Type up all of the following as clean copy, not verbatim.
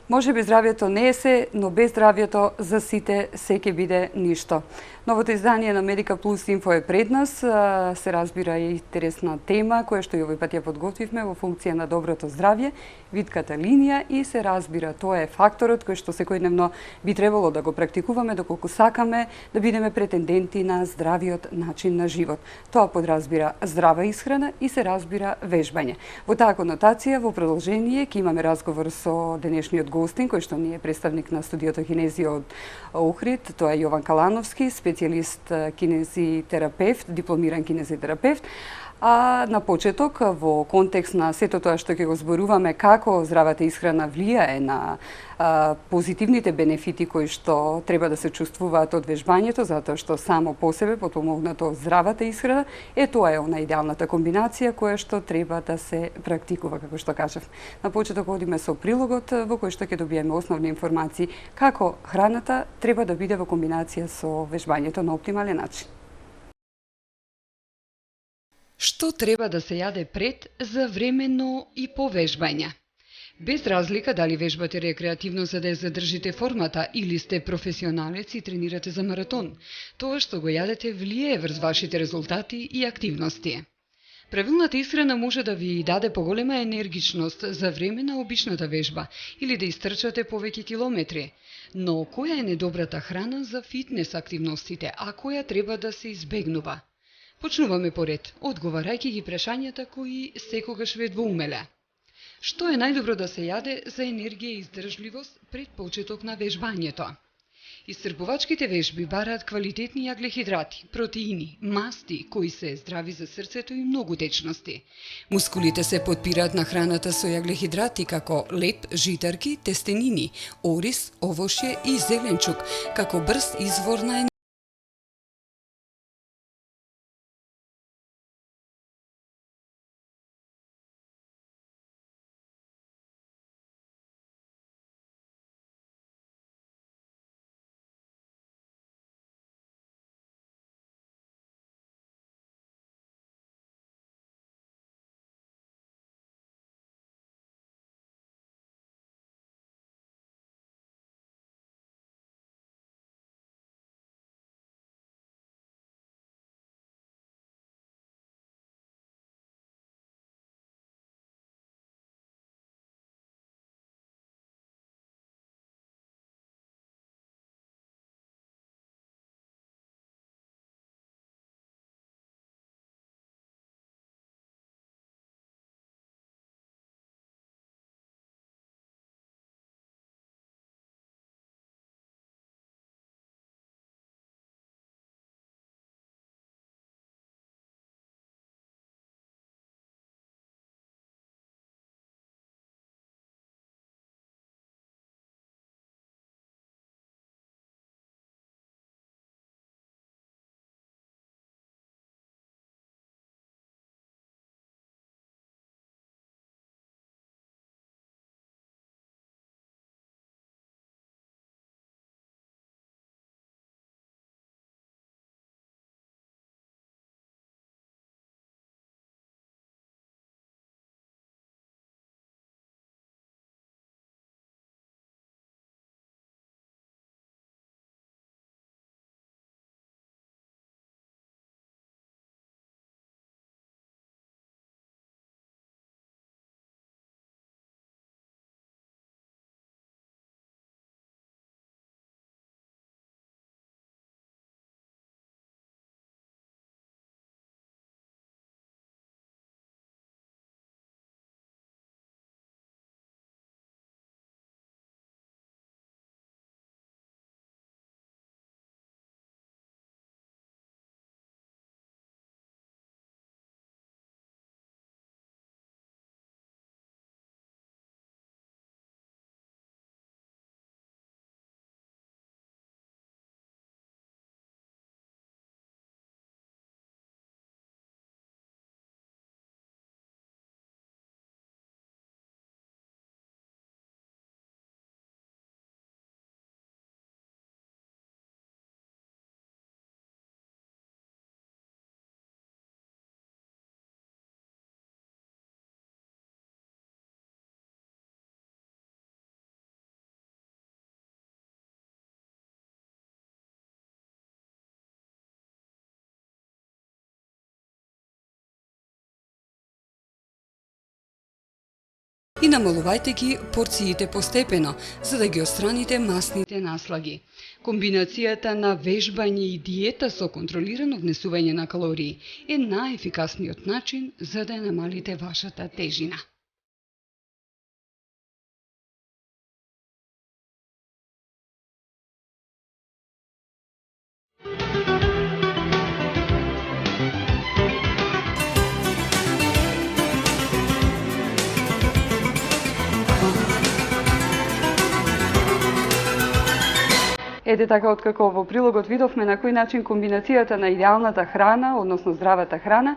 Може би здравјето не е се, но без здравјето за сите се ќе биде ништо. Новото издание на Медика Плюс Инфо е пред нас. Се разбира и интересна тема, која што и овој пат ја подготвивме во функција на доброто здравје, витката линија и се разбира тоа е факторот кој што секојдневно би требало да го практикуваме доколку сакаме да бидеме претенденти на здравиот начин на живот. Тоа подразбира здрава исхрана и се разбира вежбање. Во таа конотација во продолжение ќе имаме разговор со денешниот гостин кој што ни е представник на студиото Кинезија од Охрид. Тоа е Јован Калановски, специјалист кинезитерапевт, дипломиран кинезитерапевт. А на почеток, во контекст на сето тоа што ќе го зборуваме, како здравата исхрана влијае на позитивните бенефити кои што треба да се чувствуваат од вежбањето, затоа што само по себе потпомогнато здравата исхрана, тоа е она идеалната комбинација која што треба да се практикува, како што кажав. На почеток одиме со прилогот во кој што ќе добиеме основни информации како храната треба да биде во комбинација со вежбањето на оптимален начин. Што треба да се јаде пред, за времено и по вежбање? Без разлика дали вежбате рекреативно за да ја задржите формата или сте професионалец и тренирате за маратон, тоа што го јадете влијае врз вашите резултати и активности. Правилната исхрана може да ви даде поголема енергичност за време на обичната вежба или да истрчате повеќе километри. Но која е недобрата храна за фитнес активностите, а која треба да се избегнува? Почнуваме поред, одговарајќи ги прашањата кои секогаш ве двоумеле. Што е најдобро да се јаде за енергија и издржливост пред почеток на вежбањето? Исцрпувачките вежби бараат квалитетни јаглехидрати, протеини, масти кои се здрави за срцето и многу течности. Мускулите се потпираат на храната со јаглехидрати како леп, житарки, тестенини, ориз, овошје и зеленчук, како брз извор на и намалувајте ги порциите постепено, за да ги отстраните масните наслаги. Комбинацијата на вежбање и диета со контролирано внесување на калории е најефикасниот начин за да намалите вашата тежина. Ете така, откако во прилогот видовме на кој начин комбинацијата на идеалната храна, односно здравата храна,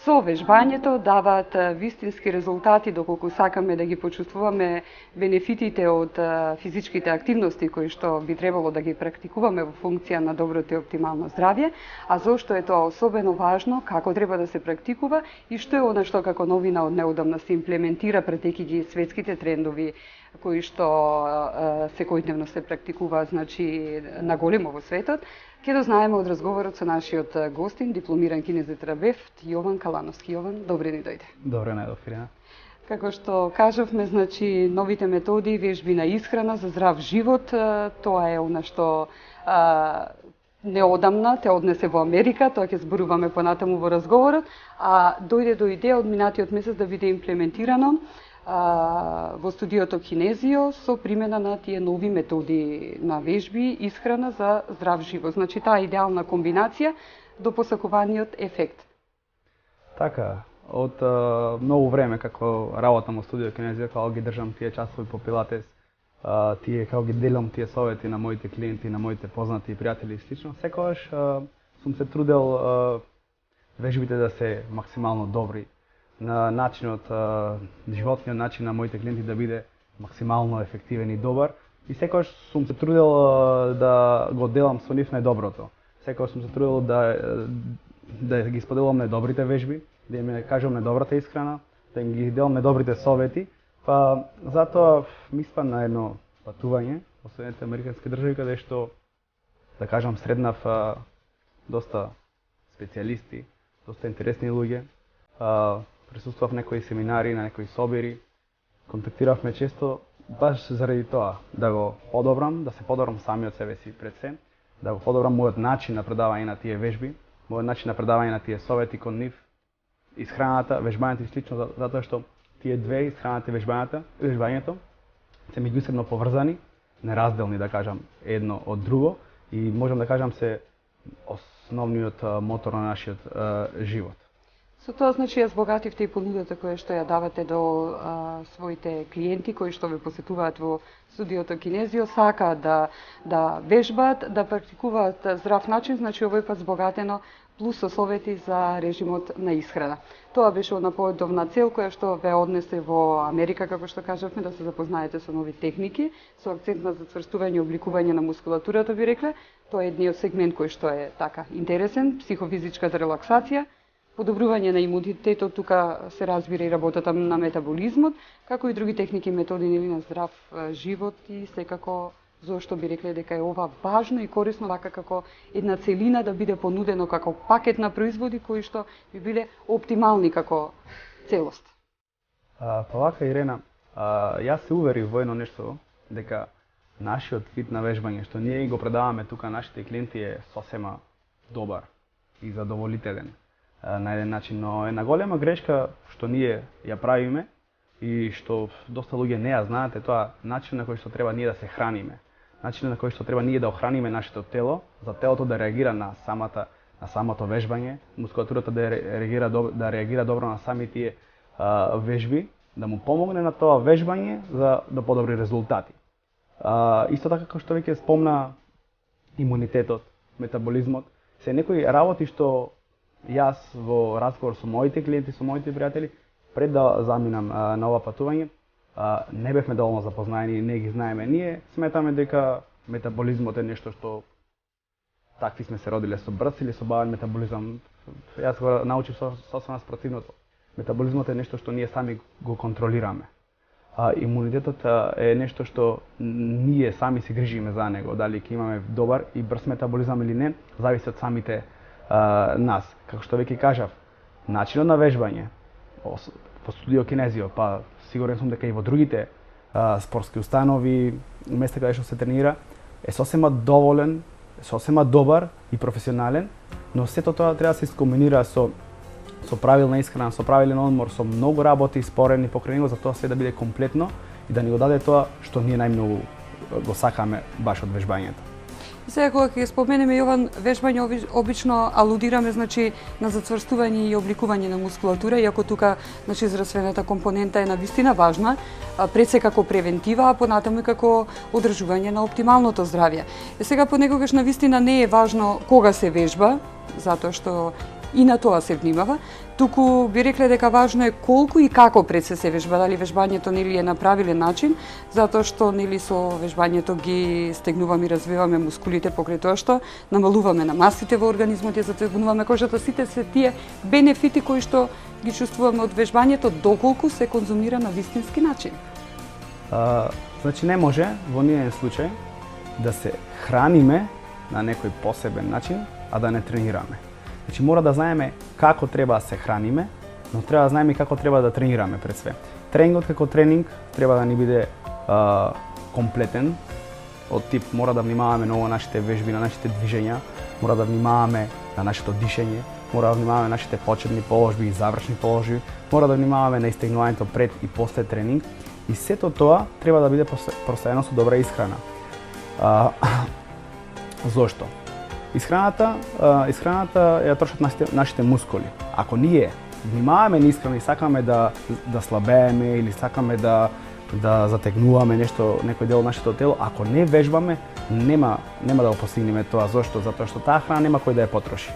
со вежбањето даваат вистински резултати, доколку сакаме да ги почувствуваме бенефитите од физичките активности кои што би требало да ги практикуваме во функција на доброто и оптимално здравје, а зошто е тоа особено важно, како треба да се практикува и што е она што како новина од неодамна се имплементира претеки ги светските трендови кои што секојдневно се практикуваат, значи на големо во светот, ќе дознаеме од разговорот со нашиот гостин, дипломиран кинезитерапевт Јован Калановски. Јован, добре ни дојде. Добре најдов, Ирина. Како што кажавме, значи новите методи вежби на исхрана за здрав живот, тоа е она што неодамна те однесе во Америка, тоа ќе зборуваме понатаму во разговорот, а дојде до идеја од минатиот месец да биде имплементирано во студиото Кинезио со примена на тие нови методи на вежби, исхрана за здрав живот. Значи таа идеална комбинација до посакуваниот ефект. Така, од многу време како работам во студио Кинезио, како ги држам тие часови по пилатес, како ги делам тие совети на моите клиенти, на моите познати и пријатели и слично, секогаш сум се трудел вежбите да се максимално добри, на начинот, животниот начин на моите клиенти да биде максимално ефективен и добар. И секогаш сум се трудел да го делам со нив најдоброто. Секогаш сум се трудел да ги споделувам најдобрите вежби, да им кажам најдобрата исхрана, да им ги делам најдобрите совети. Па затоа ми испадна на едно патување во Соединетите Американски држави, каде што, да кажам, среднав доста специјалисти, доста интересни луѓе. Присуствував некои семинари, на некои собири, контактиравме често баш заради тоа, да го подобрам, да се подобрам самиот себе си пред се, да го подобрам мојот начин на предавање на тие вежби, мојот начин на предавање на тие совети кон нив, исхраната, вежбањето и слично, затоа што тие две, исхраната и вежбањето, се меѓусебно поврзани, неразделни, да кажам, едно од друго и можам да кажам се основниот мотор на нашиот живот. Со тоа, значи, ја збогативте и понудата која што ја давате до своите клиенти кои што ве посетуваат во студиото Кинезио, сакаат да вежбаат, да практикуваат здрав начин, значи овој пат збогатено плюс со совети за режимот на исхрана. Тоа беше една поедовна цел која што ве однесе во Америка, како што кажавме, да се запознаете со нови техники, со акцент на зацврстување и обликување на мускулатурата, би рекле. Тоа е едниот сегмент кој што е така интересен, психофизичката релаксација, подобрување на имунитетот, тука се разбира и работата на метаболизмот, како и други техники и методи на здрав живот и секако зошто би рекле дека е ова важно и корисно вака како една целина да биде понудено како пакет на производи кои што би биле оптимални како целост. Па вака, Ирена, јас се уверив во едно нешто, дека нашиот вид на вежбање што ние го предаваме тука нашите клиенти е сосема добар и задоволителен на еден начин, но една голема грешка што ние ја правиме и што доста луѓе не ја знаат е тоа начин на кој што треба ние да се храниме. Начин на кој што треба ние да охраниме нашето тело, за телото да реагира на самото вежбање, мускулатурата да реагира добро на сами тие вежби, да му помогне на тоа вежбање за да подобри резултати. Исто така како што веќе спомна, имунитетот, метаболизмот, се некои работи што јас во разговор со моите клиенти, со моите пријатели, пред да заминам на ова патување, не бевме доволно запознаени, не ги знаеме. Ние сметаме дека метаболизмот е нешто што такви сме се родиле со брз или со бавен метаболизам. Јас го научив сосема спротивното. Метаболизмот е нешто што ние сами го контролираме. Имунитетот е нешто што ние сами се грижиме за него, дали ќе имаме добар и брз метаболизам или не, зависи од самите нас. Како што веќе кажав, начинот на вежбање, по студио кинезио, па сигурен сум дека и во другите спортски установи, места каде што се тренира, е сосема доволен, сосема добар и професионален, но сето тоа треба да се искомбинира со правилна исхрана, со правилен одмор, со многу работи спорени покрај него за тоа се да биде комплетно и да ни го даде тоа што ние најмногу го сакаме баш од вежбањето. Сега кога ќе споменеме Јован, вежбање обично алудираме значи на зацврстување и обликување на мускулатура, иако тука значи здравствената компонента е навистина важна, пред се како превентива, а понатаму како одржување на оптималното здравје. Сега понекогаш навистина не е важно кога се вежба, затоа што и на тоа се внимава, туку би рекле дека важно е колку и како пред се вежба, дали вежбањето нели е на правилен начин, затоа што нели со вежбањето ги стегнуваме и развиваме мускулите покрај тоа што намалуваме на масите во организмот, ја затегнуваме кожата, сите се тие бенефити кои што ги чувствуваме од вежбањето доколку се конзумира на вистински начин. Значи не може во ниеден случај да се храниме на некој посебен начин, а да не тренираме. Значи мора да знаеме како треба да се храниме, но треба да знаеме како треба да тренираме пред све. Тренингот како тренинг треба да ни биде комплетен, од тип мора да внимаваме на нашите вежби, на нашите движења, мора да внимаваме на нашето дишење, мора да внимаваме на нашите почетни положби и завршни положби, мора да внимаваме на истегнувањето пред и после тренинг и сето тоа треба да биде проследено со добра исхрана. Зошто? Исхраната ја трошат нашите мускули. Ако ние внимаваме на исхрана и сакаме да слабееме или сакаме да затегнуваме некој дел од нашето тело, ако не вежбаме, нема да го постигнеме тоа. Зошто? Затоа што таа храна нема кој да ја потроши.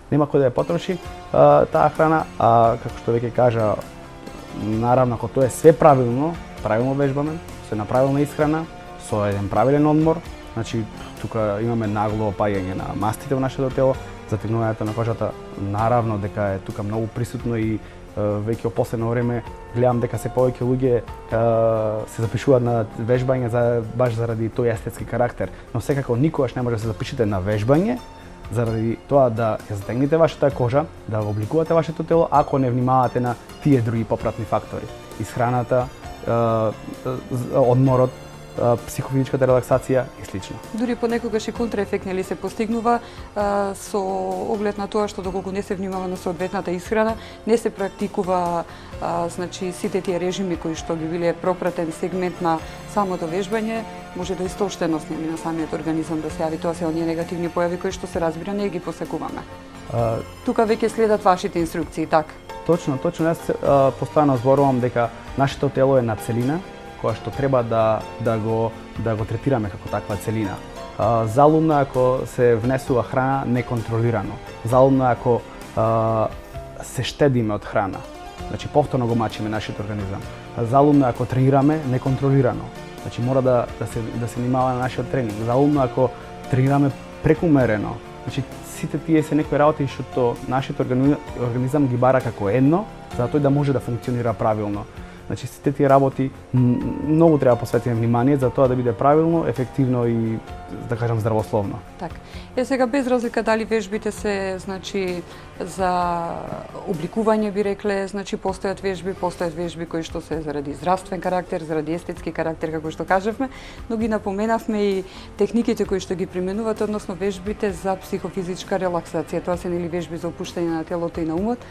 Нема кој да ја потроши таа храна, како што веќе кажа, наравно ако тоа е све правилно вежбаме, со една правилна исхрана, со еден правилен одмор, значи тука имаме нагло опаѓање на мастите во нашето тело, затегнувањето на кожата, наравно дека е тука многу присутно и веќе во последно време гледам дека се повеќе луѓе се запишуваат на вежбање баш заради тој естетски карактер, но секако никогаш не може да се запишете на вежбање заради тоа да ја затегнете вашата кожа, да го обликувате вашето тело, ако не внимавате на тие други попратни фактори. Исхраната, одморот, психофизичката релаксација и слично. Дури понекогаш и контраефект нели се постигнува со оглед на тоа што доколку не се внимава на соодветната исхрана, не се практикува значи сите тие режими кои што би биле пропратен сегмент на самото вежбање, може да истолштеност нели на самиот организам да се јави, тоа се оние негативни појави кои што се разбира не ги посекуваме. Тука веќе следат вашите инструкции, така? Точно, јас постојано зборувам дека нашето тело е на целина, која што треба да го третираме како таква целина. Залудно е ако се внесува храна неконтролирано. Залудно е ако се штедиме од храна. Значи повторно го мачиме нашиот организам. Залудно е ако тренираме неконтролирано. Значи мора да се внимава на нашиот тренинг. Залудно е ако тренираме прекумерено. Значи сите тие се некои работи што нашиот организам ги бара како едно, за тој да може да функционира правилно. Значи сите тие работи многу треба да посветиме внимание за тоа да биде правилно, ефективно и да кажам здравословно. Така. Сега без разлика дали вежбите се значи за обликување би рекле, значи постојат вежби кои што се заради здравствен карактер, заради естетски карактер како што кажавме, но ги напоменавме и техниките кои што ги применуваат, односно вежбите за психофизичка релаксација. Тоа се нели вежби за опуштање на телото и на умот.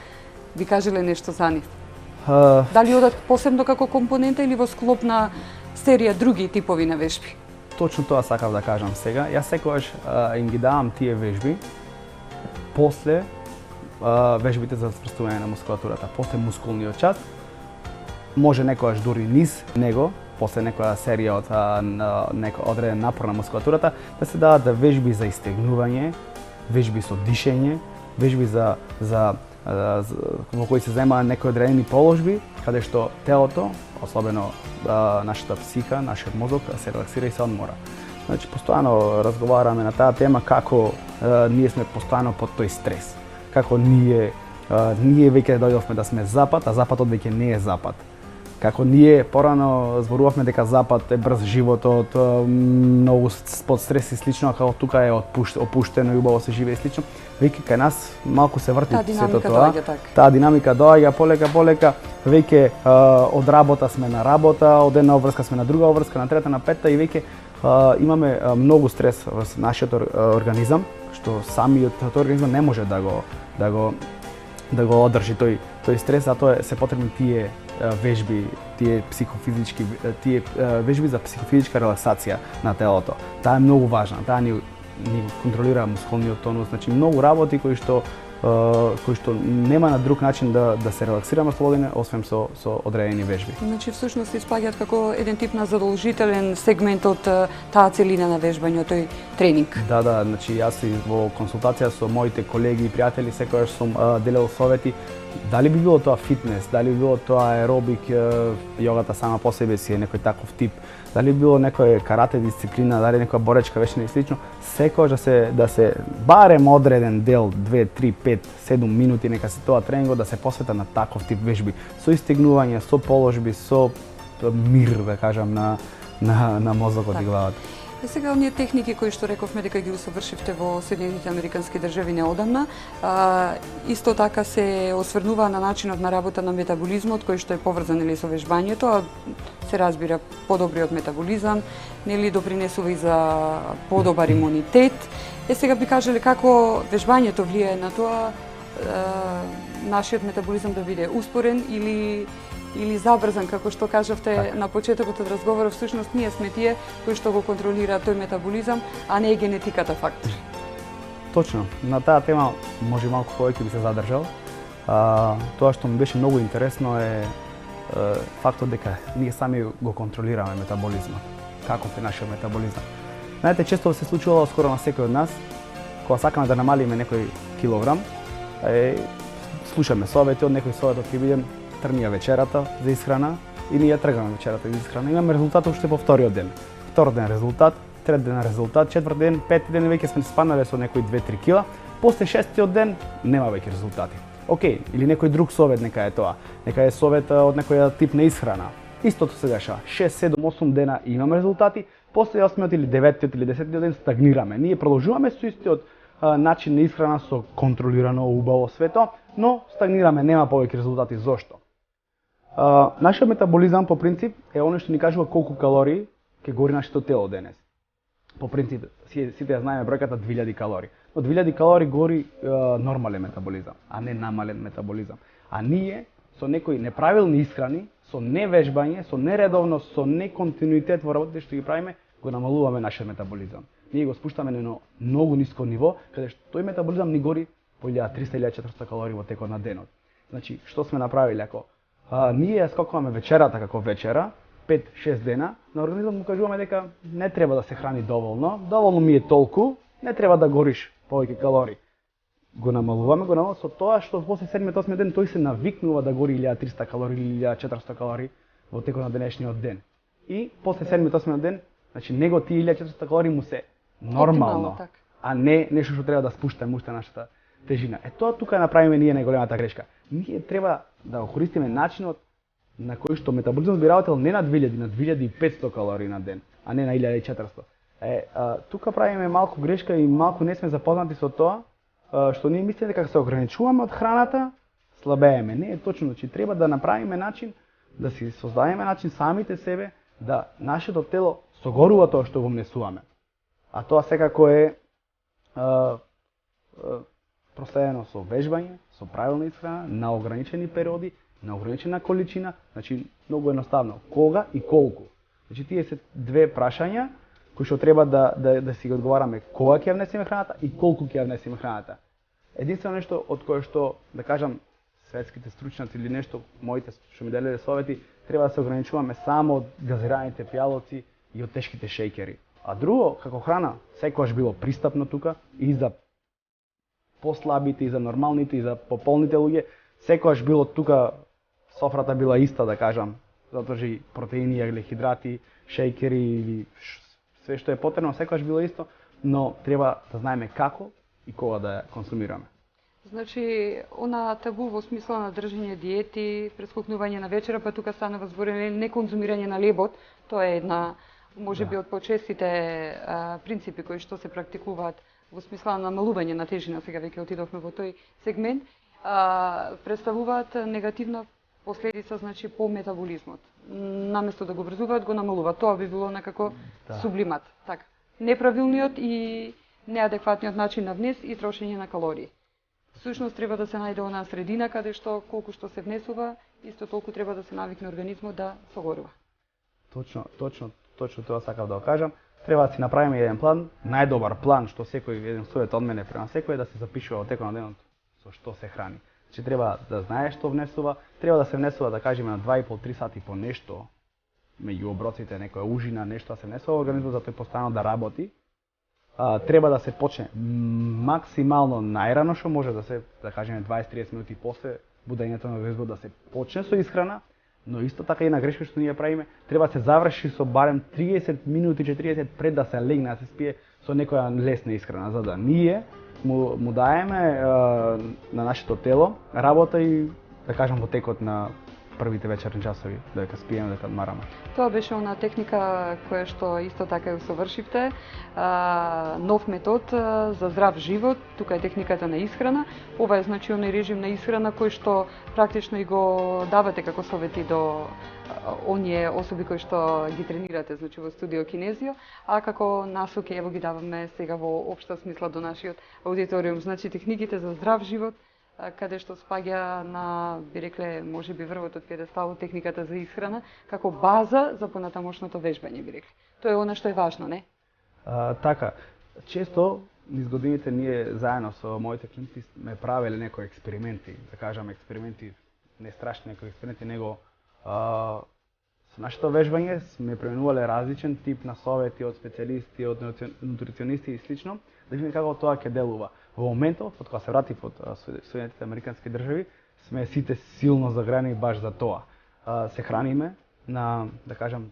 Би кажеле нешто за нив? Дали одат посебно како компонента или во склоп на серија други типови на вежби? Точно тоа сакав да кажам сега. Јас секогаш им ги давам тие вежби после вежбите за сврстување на мускулатурата, после мускулниот час. Може некогаш дури низ него, после некоја серија од некој одреден напор на мускулатурата, да се дадат вежби за истегнување, вежби со дишење, вежби во кои се земаат некои одредени положби, каде што телото, особено нашата психа, нашиот мозок, се релаксира и се одмора. Значи, постојано разговараме на таа тема како ние сме постојано под тој стрес. Како ние веќе дојдовме да сме запад, а западот веќе не е запад. Како ние порано зборувавме дека Запад е брз животот, многу под стрес и слично, како тука е опуштено и убаво се живее и слично, веќе кај нас малку се врти сето тоа. Таа динамика доаѓа полека, веќе од работа сме на работа, од една обврска сме на друга обврска, на трета, на петта и веќе имаме многу стрес во нашиот организам, што самиот тој организам не може да го одржи тој стрес, затоа се потребни тие вежби, тие вежби за психофизичка релаксација на телото. Таа е многу важна, таа ни контролира мускулниот тонус, значи многу работи кои што нема на друг начин да се релаксираме слободно, освен со одредени вежби. Значи всушност испаѓаат како еден тип на задолжителен сегмент од таа целина на вежбање, тој тренинг. Да, значи јас и во консултација со моите колеги и пријатели секогаш сум делел совети. Дали би било тоа фитнес, дали би било тоа аеробик, јогата сама по себе си е некој таков тип, дали би било некој карате дисциплина, дали некоја боречка вешина и слично, секогаш да се барем одреден дел 2, 3, 5, 7 минути нека се тоа тренингот да се посвета на таков тип вежби, со истегнување, со положби, со мир, да кажам, на мозокот и главата. Сега оние техники кои што рековме дека ги усовршивте во Соединетите Американски држави неодамна, исто така се осврнува на начинот на работа на метаболизмот кој што е поврзан или со вежбањето, а се разбира подобриот метаболизам, нели допринесува и за подобар имунитет. Сега би кажале како вежбањето влијае на тоа нашиот метаболизам да биде успорен или забрзан, како што кажавте на почетокот од разговорот, всушност ние сме тие кои што го контролираат тој метаболизам, а не е генетиката фактор. Точно, на таа тема може малку повеќе би се задржал. Тоа што ми беше многу интересно е фактот дека ние сами го контролираме метаболизмот. Каков е нашиот метаболизам? Знаете, често се случувало скоро на секој од нас, кога сакаме да намалиме некој килограм, слушаме совети, од некој советот ќе бидем трнија вечерата за исхрана и ние тргаме вечерата за исхрана. Имаме резултат уште во вториот ден. Втор ден резултат, трет ден резултат, четврт ден, пети ден веќе сме спанале со некои 2-3 кила, после шестиот ден нема веќе резултати. Океј, или некој друг совет нека е тоа. Нека е совет од некоја тип на исхрана. Истото се деша. 6, 7, 8 дена имаме резултати, после 8 или 9 или 10 ден стагнираме. Ние продолжуваме со истиот начин на исхрана со контролирано убаво свето, но стагнираме, нема повеќе резултати. Зошто? Нашиот метаболизам по принцип е оно што ни кажува колку калории ќе гори нашето тело денес. По принцип, сите ја знаеме бројката 2000 калории. Но 2000 калории гори нормален метаболизам, а не намален метаболизам. А ние со некои неправилни исхрани, со невежбање, со нередовност, со неконтинуитет во работите што ги правиме, го намалуваме нашиот метаболизам. Ние го спуштаме на многу ниско ниво, каде што тој метаболизам ни гори по 1300-1400 калории во текот на денот. Значи, што сме направиле ако ние ја скокуваме вечерата како вечера, 5-6 дена, на организмот му кажуваме дека не треба да се храни доволно ми е толку, не треба да гориш повеќе калории. Го намалуваме со тоа што после 7-8 ден тој се навикнува да гори 1300 калории или 1400 калории во текот на денешниот ден. И после 7-8 ден, значи него тие 1400 калории му се нормално, а не нешто што треба да спуштаме уште нашата тежина. Тоа тука направиме ние најголемата грешка. Ние треба да го користиме начинот на кој што метаболизмот би работел не на 2000, на 2500 калории на ден, а не на 1400. Тука правиме малку грешка и малку не сме запознати со тоа, што ние мислиме дека се ограничуваме од храната, слабееме. Не е точно, че треба да направиме начин, да си создадеме начин самите себе, да нашето тело согорува тоа што го внесуваме. А тоа секако е проследено со вежбање, со правилна исхрана, на ограничени периоди, на ограничена количина, значи многу едноставно, кога и колку. Значи тие се две прашања кои што треба да си ги одговараме кога ќе ја внесеме храната и колку ќе ја внесеме храната. Единствено нешто од кое што, да кажам, светските стручњаци или нешто, моите што ми делеле совети, треба да се ограничуваме само од газираните пијалоци и од тешките шејкери. А друго, како храна, секогаш било пристапно тука и за послабите, и за нормалните, и за пополните луѓе, секогаш било тука, софрата била иста, да кажам, задржи протеини, јаглехидрати, шејкери или све што е потребно, секогаш било исто, но треба да знаеме како и кога да ја консумираме. Значи, она табу во смисла на држење диети, прескокнување на вечера, па тука станува збор не конзумирање на лебод, тоа е една можеби од почестите принципи кои што се практикуваат во смисла на намалување на тежина, сега веќе отидовме во тој сегмент, представуваат негативна последица, значи, по метаболизмот. Наместо да го врзуваат, го намалуваат. Тоа би било некако сублимат. Така. Неправилниот и неадекватниот начин на внес и трошење на калории. Всушност треба да се најде онаа средина каде што колку што се внесува, исто толку треба да се навикне организмот да согорува. Точно тоа сакав да го кажам. Треба да си направиме еден план, најдобар план што секој еден совет од мене према секој е да се запишува во текот на денот со што се храни. Че треба да знае што внесува, треба да се внесува да кажеме на 2,5-3 сати по нешто меѓу оброците, некоја ужина, нешто да се внесува во организмот за тој постојано да работи. Треба да се почне максимално најрано што може да се, да кажеме 20-30 минути после будењето на организмот да се почне со исхрана, но исто така и на грешка што ние правиме, треба да се заврши со барем 30 минути 40 пред да се легне да се спие со некоја лесна исхрана, за да ние му даеме на нашето тело работа и да кажам во текот на првите вечерни часови, дека спиеме, дека одмараме. Тоа беше она техника која што исто така ја усовршивте, нов метод за здрав живот, тука е техниката на исхрана. Ова е значи оној режим на исхрана кој што практично и го давате како совети до оние особи кои што ги тренирате, значи во студио Кинезио, а како насоки ево ги даваме сега во општа смисла до нашиот аудиториум. Значи техниките за здрав живот, каде што спаѓа на, би рекле, можеби врвот од пиедестал техниката за исхрана, како база за понатамошното вежбање, би рекле. Тоа е она што е важно, не? Така, често низ годините ние заедно со моите клиенти сме правеле некои експерименти, да кажам експерименти, не страшни некои експерименти, него со нашето вежбање сме применувале различен тип на совети од специјалисти, од нутриционисти и слично, да видиме како тоа ќе делува. Во моментов, од кога се вратив од Соединетите американски држави, сме сите силно заграни баш за тоа. Се храниме на, да кажам,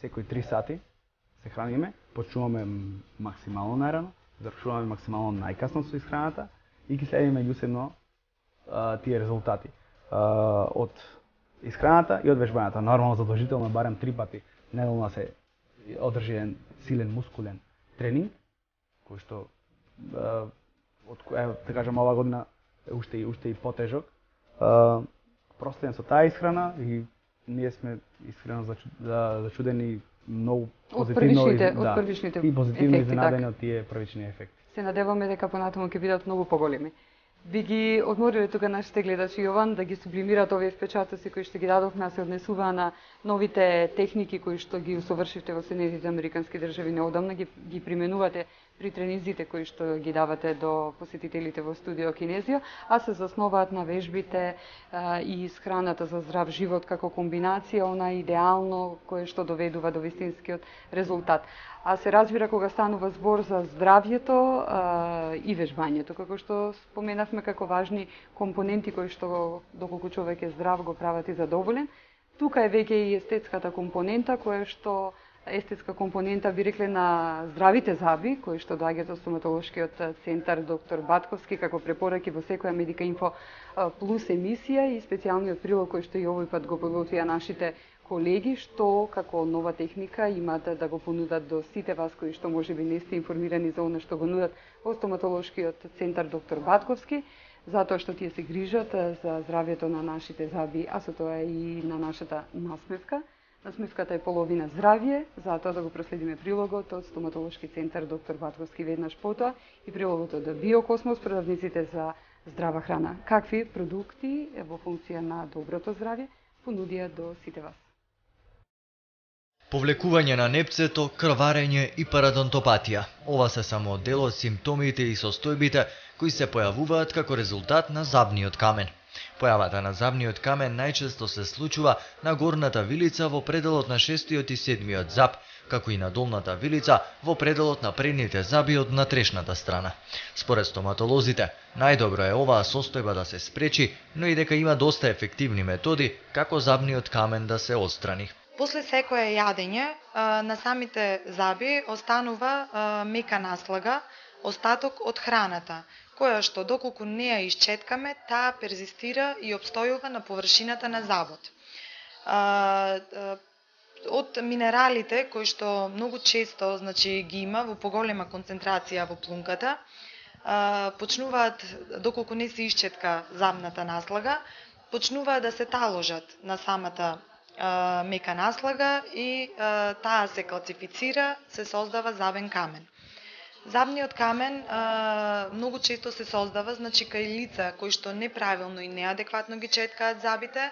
секои 3 сати, се храниме, почнуваме максимално најрано, завршуваме максимално најкасно со исхраната и ги следиме меѓусебно тие резултати од исхраната и од вежбањето. Нормално задолжително барем 3 пати неделно се одржи еден силен мускулен тренинг, кој што да кажам оваа година е уште и потежок. Простен со таа исхрана и ние сме искрено зачудени многу позитивно и позитивно изненадени од тие првични ефекти. Се надеваме дека понатаму ќе бидат многу поголеми. Би ги одмориле тука нашите гледачи, Јован, да ги сублимираат овие впечатоци кои што ги дадовме, а се однесуваа на новите техники кои што ги усовршивте во Соединетите американски држави неодамна, ги применувате при тренизите кои што ги давате до посетителите во студио Кинезио, а се засноваат на вежбите и исхраната за здрав живот како комбинација, она идеално кое што доведува до вистинскиот резултат. А се разбира кога станува збор за здравјето и вежбањето, како што споменавме како важни компоненти кои што доколку човек е здрав го прават и задоволен. Тука е веќе и естетската компонента, која што естетска компонента би рекле на здравите заби, кои што доаѓаат од стоматолошкиот центар доктор Батковски како препораки во секоја Медика Инфо плюс емисија и специјалниот прилог кој што и овој пат го подготвија нашите колеги, што како нова техника имаат да го понудат до сите вас кои што можеби не сте информирани за она што го нудат во стоматолошкиот центар доктор Батковски, затоа што тие се грижат за здравјето на нашите заби, а со тоа и на нашата насмевка. Насмевката е половина здравје, затоа да го проследиме прилогот од стоматолошки центар доктор Батковски веднаш потоа и прилогот од Биокосмос, продавниците за здрава храна. Какви продукти во функција на доброто здравје понудија до сите вас? Повлекување на непцето, крварење и парадонтопатија. Ова се само дел од симптомите и состојбите кои се појавуваат како резултат на забниот камен. Појавата на забниот камен најчесто се случува на горната вилица во пределот на 6-тиот и 7-тиот заб, како и на долната вилица во пределот на предните заби од натрешната страна. Според стоматолозите, најдобро е оваа состојба да се спречи, но и дека има доста ефективни методи како забниот камен да се отстрани. После секое јадење на самите заби останува мека наслага, остаток од храната, која што доколку не ја исчеткаме, таа перзистира и обстојува на површината на забот. Од минералите кои што многу често ги има во поголема концентрација во плунката, почнуваат, доколку не се исчетка забната наслага, почнуваат да се таложат на самата мека наслага и таа се калцифицира, се создава забен камен. Забниот камен многу често се создава кај лица кои што неправилно и неадекватно ги четкаат забите,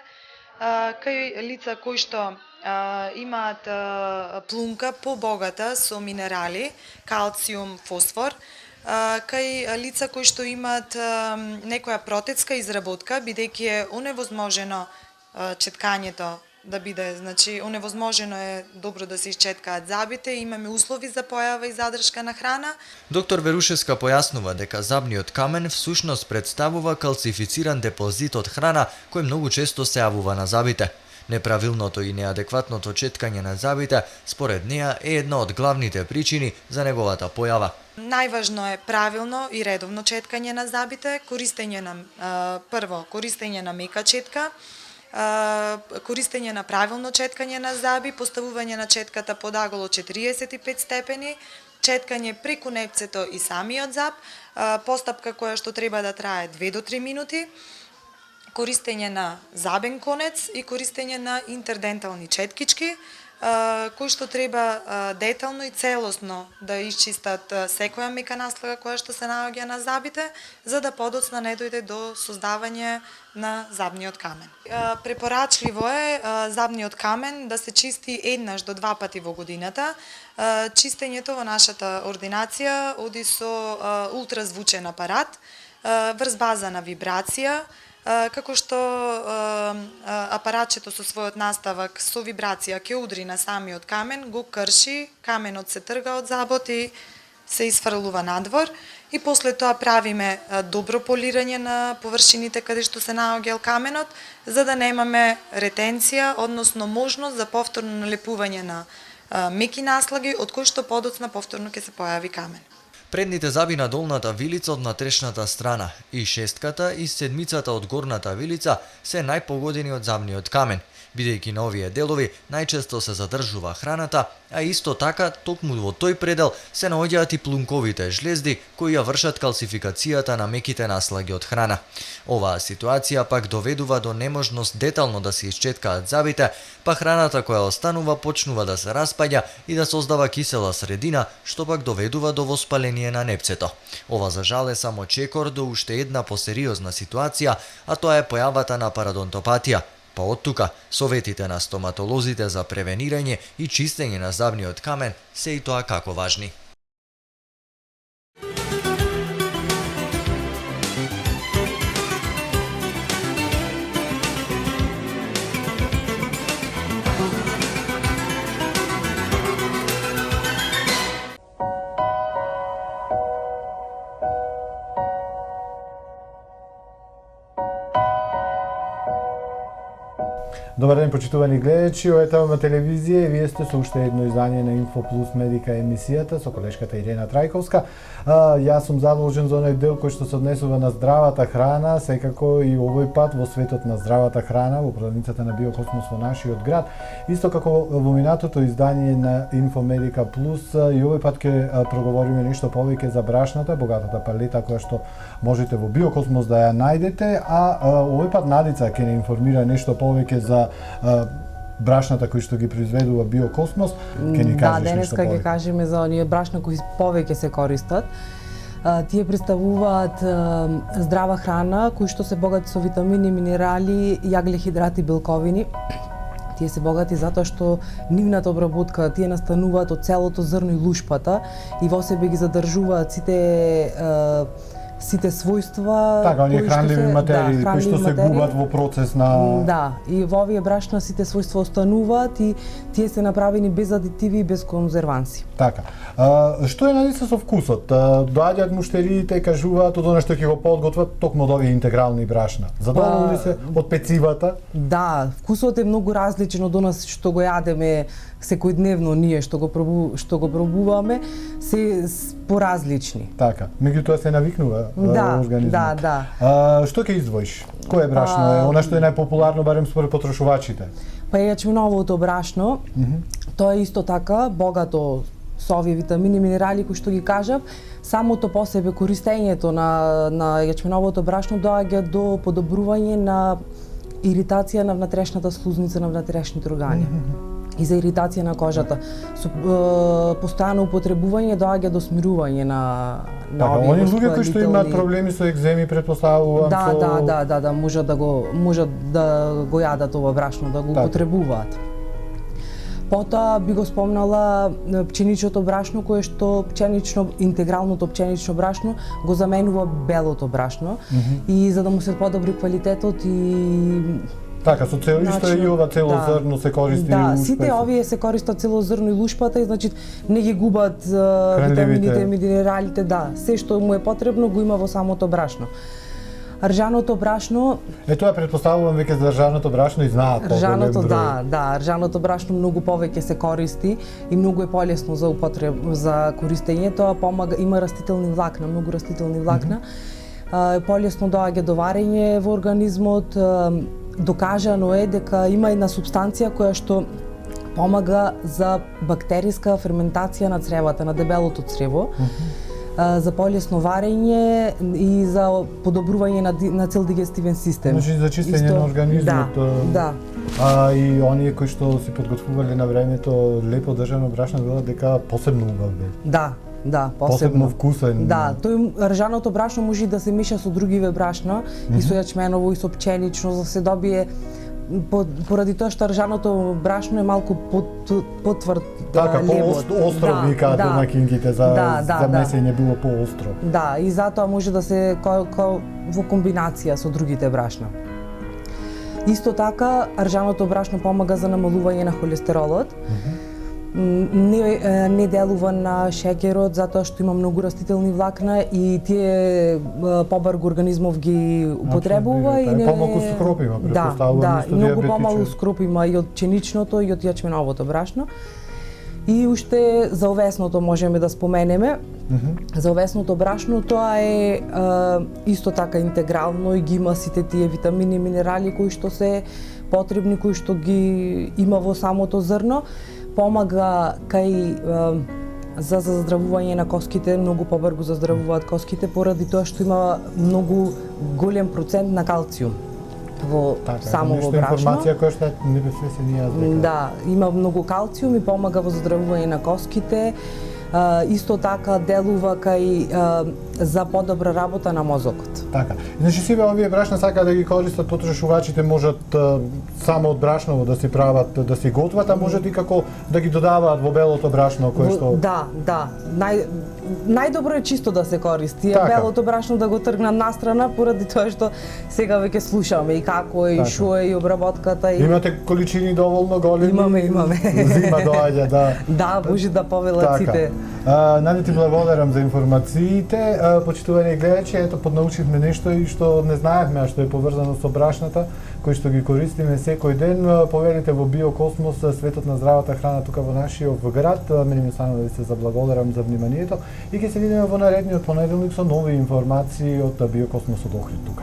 кај лица кои што имаат плунка побогата со минерали, калциум, фосфор, кај лица кои што имаат некоја протецка изработка, бидејќи е оневозможено четкањето да биде, оневозможено е добро да се исчеткаат забите, имаме услови за појава и задршка на храна. Доктор Верушевска појаснува дека забниот камен всушност представува калцифициран депозит од храна кој многу често се јавува на забите. Неправилното и неадекватното четкање на забите, според неа, е една од главните причини за неговата појава. Најважно е правилно и редовно четкање на забите, користење на мека четка, користење на правилно четкање на заби, поставување на четката под аголо 45 степени, четкање преку непцето и самиот заб, постапка која што треба да трае 2 до 3 минути, користење на забен конец и користење на интердентални четкички, кои што треба детално и целосно да исчистат секоја мека наслага која што се наоѓа на забите, за да подоцна не дојде до создавање на забниот камен. Препорачливо е забниот камен да се чисти еднаш до 2 пати во годината. Чистењето во нашата ординација оди со ултразвучен апарат, врз база на вибрација, како што апаратчето со својот наставак со вибрација ќе удри на самиот камен, го крши, каменот се трга од забот и се изфрлува надвор, и после тоа правиме добро полирање на површините каде што се наоѓал каменот, за да немаме ретенција, односно можност за повторно налепување на меки наслаги, од кои што подоцна повторно ќе се појави камен. Предните заби на долната вилица од натрешната страна и шестката и седмицата од горната вилица се најпогодени од забниот камен, бидејќи на овие делови најчесто се задржува храната, а исто така токму во тој предел се наоѓаат и плунковите жлезди кои ја вршат калцификацијата на меките наслаги од храна. Оваа ситуација пак доведува до неможност детално да се исчеткаат забите, па храната која останува почнува да се распаѓа и да создава кисела средина, што пак доведува до воспаление на непцето. Ова за жал е само чекор до уште една посериозна ситуација, а тоа е појавата на парадонтопатија. Па од тука, советите на стоматолозите за превенирање и чистење на забниот камен се и тоа како важни. Добар ден, почитувани гледачи, ова е Тавама телевизија и вие сте со уште едно издание на Инфо Плюс Медика емисијата со колешката Ирена Трајковска. Јас сум задолжен за оној дел кој што се однесува на здравата храна, секако и овој пат во светот на здравата храна во продавницата на Биокосмос во нашиот град. Исто како во минатото издание на Инфо Медика Плюс, и овој пат ќе проговориме нешто повеќе за брашната, богатата палета која што можете во Биокосмос да ја најдете, а овој пат Надица ќе не информира нешто повеќе за брашната кои што ги произведува Биокосмос. Ќе ни кажеш нешто денеска ќе кажеме за оние брашна кои повеќе се користат. Тие представуваат здрава храна кои што се богати со витамини, минерали, јаглехидрати, белковини. Тие се богати затоа што нивната обработка тие настануваат од целото зрно и лушпата и во себе ги задржуваат сите својства, така, оние хранливи материи кои што се губат во процес на... Да, и во овие брашна сите својства остануваат и тие се направени без адитиви и без конзерванси. Така. Што е Надица со вкусот? Доаѓаат муштериите, кажуваат од она што ќе го подготват токму од овие интегрални брашна. Задоволни се од пецивата? Да, вкусот е многу различен од она што го јадеме секојдневно ние што го пробуваме, се поразлични. Така, меѓутоа се навикнува организмот. Да. Што ќе издвоиш? Кое брашно е она што е најпопуларно барем според потрошувачите? Па јачменовото брашно, тоа е исто така богато со овие витамини, минерали кои што ги кажав. Самото по себе користењето на јачменовото брашно доаѓа до подобрување на иритација на внатрешната слузница, на внатрешните органи. И за иритација на кожата. Со постојано употребување доаѓа до смирување на овие они луѓе кои што имаат проблеми со екземи, претпоставувам Да, можат да го јадат ова брашно, да го употребуваат. Потоа би го спомнала пченичното брашно, кое што интегралното пченично брашно го заменува белото брашно и за да му се подобри квалитетот и така, со цел исто е и ова целозрно се користи. Да, сите овие се користат целозрно и лушпата и значи не ги губат витамините, минералите, да. Се што му е потребно го има во самото брашно. Ржаното брашно... Тоа претпоставувам веќе за ржаното брашно и знаат ржаното, ржаното брашно многу повеќе се користи и многу е полесно за за користење. Тоа помага, има растителни влакна, многу растителни влакна. Полесно доаѓа до варење во организмот. Докажано е дека има една супстанција која што помага за бактериска ферментација на цревата, на дебелото црево. За полесно варење и за подобрување на цел дигестивен систем. Значи за чистење на организмот. Да. И оние кои што се подготвувале на времето лепо држано брашно велат дека посебно убав бе. Да, посебно вкусен. Да, ржаното брашно може да се меша со другиве брашна, и со јачменово, и со пченично, за да се добие поради тоа што ржаното брашно е малку потврд лебот. Остро викаат домакинките за месење било поостро. Да, и затоа може да се во комбинација со другите брашна. Исто така, ржаното брашно помага за намалување на холестеролот. Не делува на шеќерот затоа што има многу растителни влакна и тие побрзо организмов ги употребува и помалку скроп има, претпоставувам исто многу помалку скроп има и од пченичното и од јачменовото брашно. И уште за овесното можеме да споменеме. За овесното брашно тоа е исто така интегрално и ги има сите тие витамини и минерали кои што се потребни, кои што ги има во самото зрно. Помага за заздравување на коските, многу побрзо заздравуваат коските поради тоа што има многу голем процент на калциум во самото брашно. Информација која што не бе се ни јас. Да, има многу калциум и помага во заздравување на коските. Исто така делува за подобра работа на мозокот. Така. Значи сите овие брашна сака да ги користат потрошувачите, можат само од брашново да си прават, да си готват, а можат и како да ги додаваат во белото брашно кое што Да. Најдобро е чисто да се користи, белото брашно да го тргнам настрана поради тоа што сега веќе слушаме и како е, и шо е, и обработката. Имате количини доволно големи? Имаме. Зима доаѓа, да. Да, може да повелат сите. Нади ти благодарам за информациите. Почитувани гледачи, ето поднаучивме нешто и што не знаевме, а што е поврзано со брашната, кои што ги користиме секој ден. Поверите во Биокосмос, светот на здравата храна тука во нашиот град. Мене ми останува да се заблагодарам за вниманието и ќе се видиме во наредниот понеделник со нови информации од Биокосмос од Охрид тука.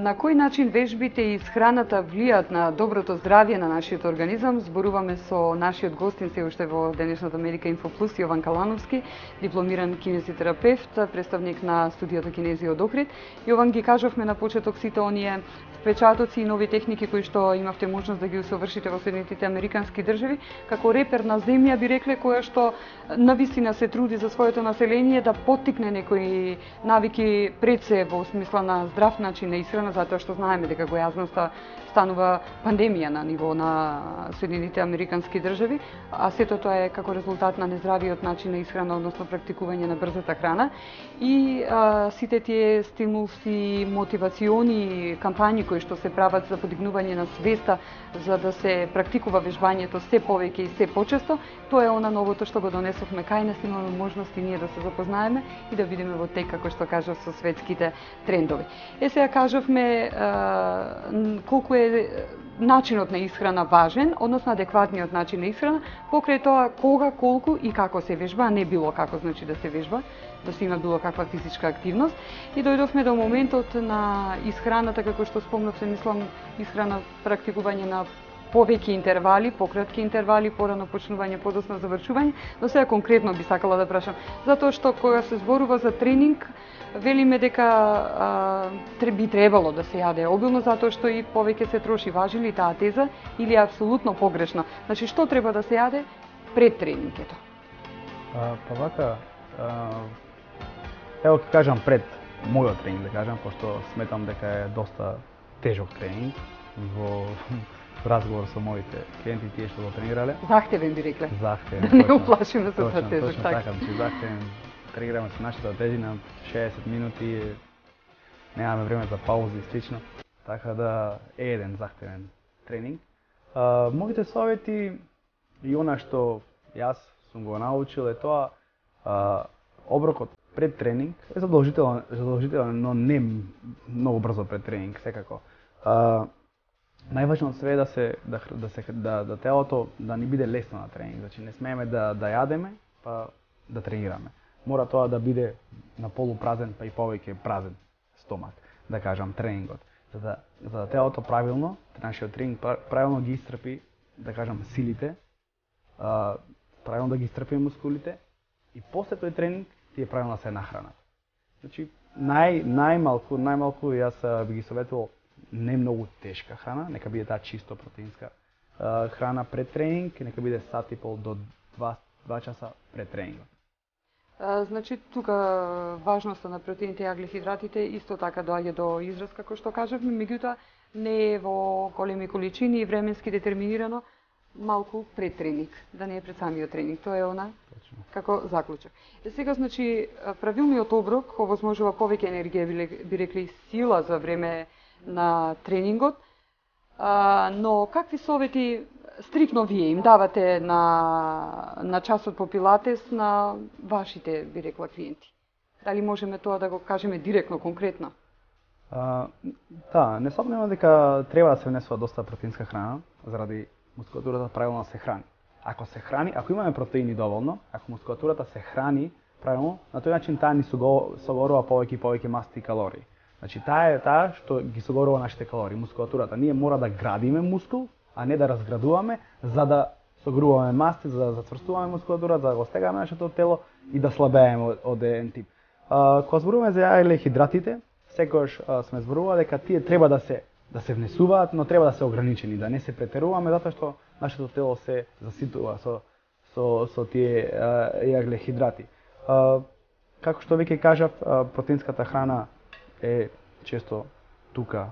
На кој начин вежбите и исхраната влијаат на доброто здравје на нашиот организам? Зборуваме со нашиот гостин се уште во денешната Америка Инфо Плюс, Јован Калановски, дипломиран кинезитерапевт, представник на студиото Кинезија од Охрид. Јован, ги кажавме на почеток сите оние впечатоци и нови техники кои што имавте можност да ги усовршите во Соединетите Американски држави, како реперна земја би рекле која што навистина се труди за своето население да поттикне некои навики пред се во смисла на здрав начин на исхрана, затоа што знаеме дека гојазноста станува пандемија на ниво на Соединените Американски држави, а сето тоа е како резултат на нездравиот начин на исхрана, односно практикување на брзата храна и сите тие стимулси, мотивациони кампањи кои што се прават за подигнување на свеста за да се практикува вежбањето се повеќе и се почесто, тоа е она новото што го донесовме кај нас, имаме можности ние да се запознаеме и да видиме во тек, како што кажав, со светските трендови. Сега кажавме колку е начинот на исхрана важен, односно адекватниот начин на исхрана, покрај тоа кога, колку и како се вежба, а не било како значи да се вежба, да се има било каква физичка активност. И дојдовме до моментот на исхраната, како што спомнавте, мислам, исхрана практикување на повеќе интервали, пократки интервали, порано почнување, подоцна завршување, но сега конкретно би сакала да прашам, затоа што кога се зборува за тренинг, велиме дека би требало да се јаде обилно, затоа што и повеќе се троши. Важи ли таа теза или е апсолутно погрешно? Значи, што треба да се јаде пред тренингето? Па вака, ево ќе кажам пред мојот тренинг, да кажам, пошто сметам дека е доста тежок тренинг во разговор со моите клиенти, тие што го тренирале. Захтевен би рекле. Захтевен. Да не уплашиме со тоа тежок. Точно така, захтевен. Тренираме со нашата тежина 60 минути, немаме време за паузи и слично, така да е еден захтевен тренинг. Моите совети и она што јас сум го научил е тоа, оброкот пред тренинг е задолжителен, но не многу брзо пред тренинг, секако. Најважно све е да телото да ни биде лесно на тренинг, значи не смееме да јадеме па да тренираме. Мора тоа да биде на полупразен па и повеќе празен стомак, да кажам, тренингот. За да телото правилно, нашиот тренинг правилно ги исцрпи, да кажам, силите, правилно да ги исцрпи мускулите и после тој тренинг тие правилно се нахранат. Значи најмалку јас би ги советувал не многу тешка храна, нека биде таа чисто протеинска храна пред тренинг, нека биде сат и пол до 2 часа пред тренингот. Значи, тука важноста на протеините и аглехидратите исто така доаѓа до израз, како што кажавме, меѓутоа не е во големи количини и временски детерминирано, малку пред тренинг, да не е пред самиот тренинг. Тоа е она како заклучок. Сега, значи, правилниот оброк овозможува повеќе енергија, би рекли сила за време на тренингот, но какви совети стрикно вие им давате на часот по пилатес на вашите, би рекла, клиенти? Дали можеме тоа да го кажеме директно, конкретно? Не сомневам дека треба да се внесува доста протеинска храна, заради мускулатурата правилно се храни. Ако се храни, ако имаме протеини доволно, ако мускулатурата се храни правилно, на тој начин таа ни согорува повеќе масти и калории. Значи таа што ги согорува нашите калории, мускулатурата. Ние мора да градиме мускул, а не да разградуваме, за да согоруваме масти, за да зацврстуваме мускулатура, за да го стегаме нашето тело и да слабееме од еден тип. Кога зборуваме за аглехидратите, секогаш сме зборували дека тие треба да се внесуваат, но треба да се ограничени, да не се претеруваме, затоа што нашето тело се заситува со тие аглехидрати. Како што веќе кажав, протеинската храна е често тука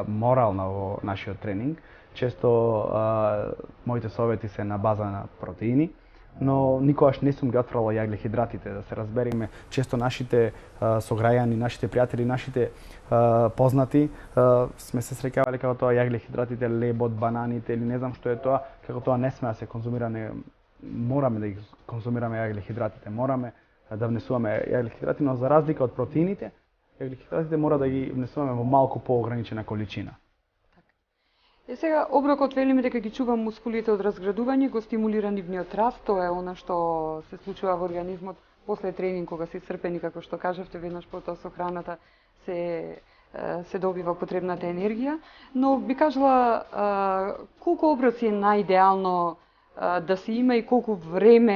морална во нашиот тренинг. Често моите совети се на база на протеини, но никогаш не сум ги отфрала и аглехидратите, да се разбериме. Често нашите сограјани, нашите пријатели, нашите познати сме се среќавали како тоа аглехидратите, лебот, бананите или не знам што е тоа, како тоа не сме да се конзумира, мораме да ги конзумираме аглехидратите, мораме да внесуваме аглехидрати, но за разлика од протеините, аглехидратите мора да ги внесуваме во малку поограничена количина. Сега, оброкот велиме дека ги чува мускулите од разградување, го стимулира нивниот раст, тоа е она што се случува во организмот после тренинг, кога се исцрпени, како што кажавте, веднаш потоа со храната се добива потребната енергија, но би кажала колку оброци е најидеално да се има и колку време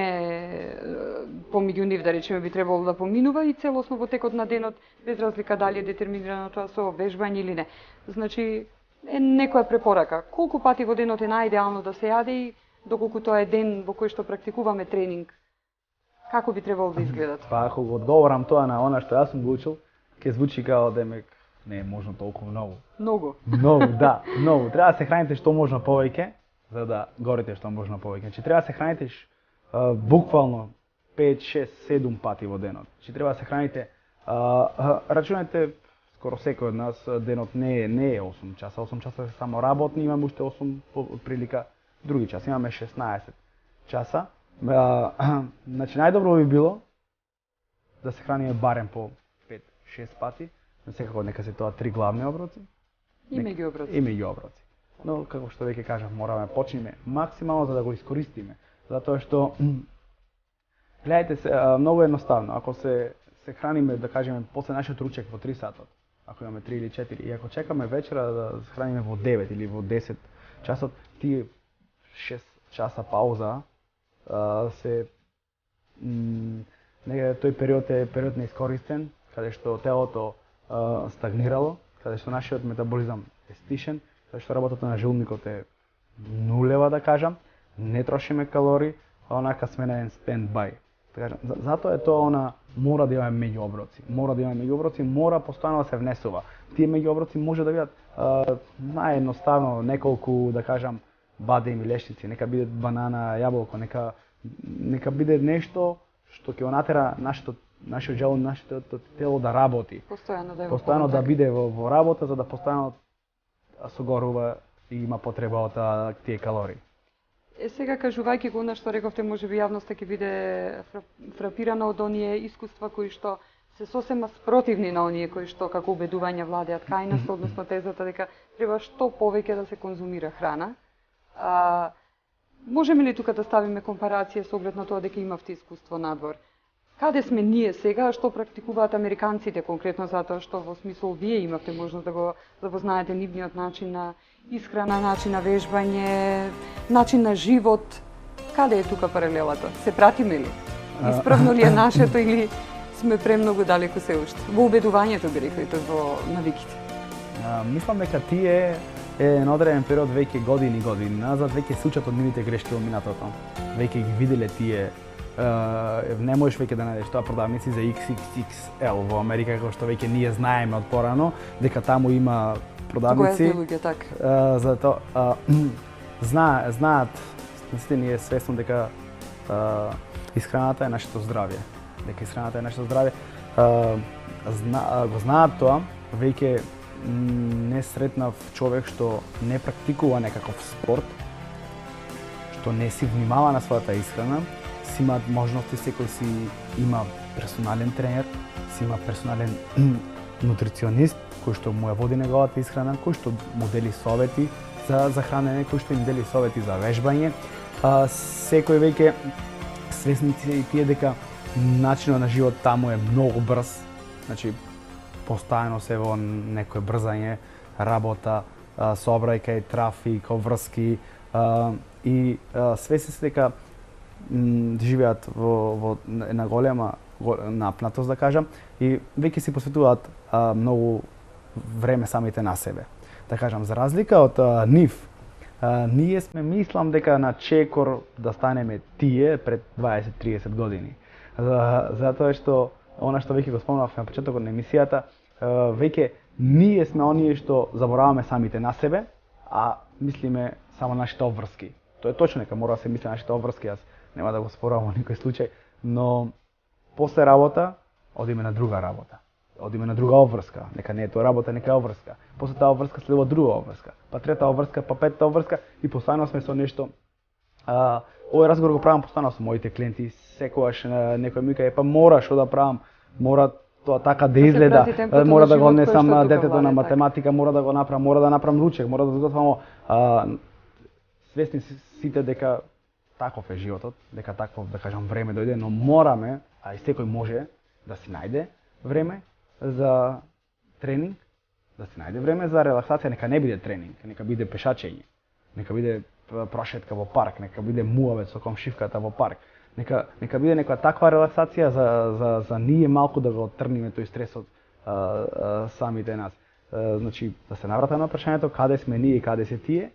помеѓу нив, да речеме, би требало да поминува и целосно во текот на денот, без разлика дали е детерминирано тоа со вежбање или не. Значи, е некоја препорака. Колку пати во денот е најидеално да се јаде и доколку тоа е ден во кој што практикуваме тренинг, како би требало да изгледат? Па ако го одговорам тоа на она што јас сум го учил, ќе звучи као демек не е можно толку многу. Многу. Многу, да, многу. Треба да се храните што можно повеќе, за да горите што можно повеќе. Значи треба да се храните буквално 5, 6, 7 пати во денот. Значи треба да се храните, рачунете скоро секој од нас денот не е 8 часа, 8 часа се само работни, имаме уште 8 прилика, други часи имаме 16 часа. Значи најдобро би било да се храниме барем по 5-6 пати, но секако нека се тоа 3 главни оброци. И меѓуоброци. И меѓуоброци. Но како што веќе кажав, мораме почнеме максимално за да го искористиме, затоа што гледајте се многу едноставно, ако се храниме да кажеме после нашиот ручек во 3 сатот, ако имаме 3 или 4 и ако чекаме вечера да се храниме во 9 или во 10 часот, тие 6 часа пауза се тој период е период неискористен, каде што телото стагнирало, каде што нашиот метаболизам е стишен, каде што работата на желудникот е нулева, да кажам, не трошиме калории, а онака сме на stand-by. Затоа е тоа мора да имаме меѓуоброци. Мора постојано да се внесува. Тие меѓуоброци може да бидат наједноставно неколку, да кажам, бадем и лешници, нека биде банана, јаболко, нека биде нешто што ќе го натера нашиот желудник, нашето тело да работи. Постојано да биде во работа, за да постојано согорува и има потреба од тие калории. Сега, кажувајќи го она што рековте, можеби јавноста ќе биде фрапирана од оние искуства кои што се сосема спротивни на оние кои што како убедувања владеат кај нас, односно тезата дека треба што повеќе да се конзумира храна. Можеме ли тука да ставиме компарација со оглед на тоа дека имавте искуство надвор? Каде сме ние сега, што практикуваат американците конкретно, затоа што во смисол вие имавте можност да го запознаете нивниот начин на исхрана, начин на вежбање, начин на живот. Каде е тука паралелата? Се пратиме ли? Исправно ли е нашето или сме премногу далеку се уште? Во убедувањето би реклите, во навиките. Мислам дека тие е на одреден период веќе години назад, веќе се учат од нивните грешки во минатото. Веќе ги виделе тие, не можеш веќе да најдеш тоа продавници за XXXL во Америка, како што веќе ние знаеме од порано, дека таму има продавници. Луѓе, така. Затоа знаат, сите ние свесно дека исхраната е нашето здравје. Го знаат тоа, веќе не сретнав човек што не практикува некаков спорт, што не си внимава на својата исхрана, си има можности, секој си има персонален тренер, си има персонален нутриционист, кој што му ја води неговата исхрана, кој што му дели совети за хранење, кој што им дели совети за вежбање. Секој веќе свесни и тие дека начинот на живот таму е многу брз, значи постојано се во некој брзање, работа, сообраќај, трафик, обврски и свесни се дека живеат во една голема напнатост, да кажам, и веќе си посветуваат многу време самите на себе. Да кажам, за разлика од нив, ние сме, мислам дека на чекор да станеме тие пред 20-30 години. Затоа што она што веќе го спомнав на почетокот на емисијата, веќе ние сме оние што забораваме самите на себе, а мислиме само нашите обврски. Тоа е точно дека мора да се мисли нашите обврски, јас нема да го спорам во никој случај, но после работа одиме на друга работа. Одиме на друга обврска, нека не е тоа работа, нека е обврска. После таа обврска следува друга обврска, па трета обврска, па петта обврска и постојано сме со нешто. Овој разговор го правам постојано со моите клиенти, секогаш некој ми каже, па мора што да правам, мора тоа така да изгледа, мора да го однесам детето на математика, мора да го направам, мора да направам ручек, мора да зготвам. Свесни сите дека таков е животот, дека такво, да кажам, време дојде, но мораме, а и секој може да си најде време за тренинг, да си најде време за релаксација, нека не биде тренинг, нека биде пешачење, нека биде прошетка во парк, нека биде муавет со комшивката во парк. Нека биде некоја таква релаксација за ние малку да го оттрниме тој стресот самите нас. Значи, да се навратам на прашањето каде сме ние и каде се тие.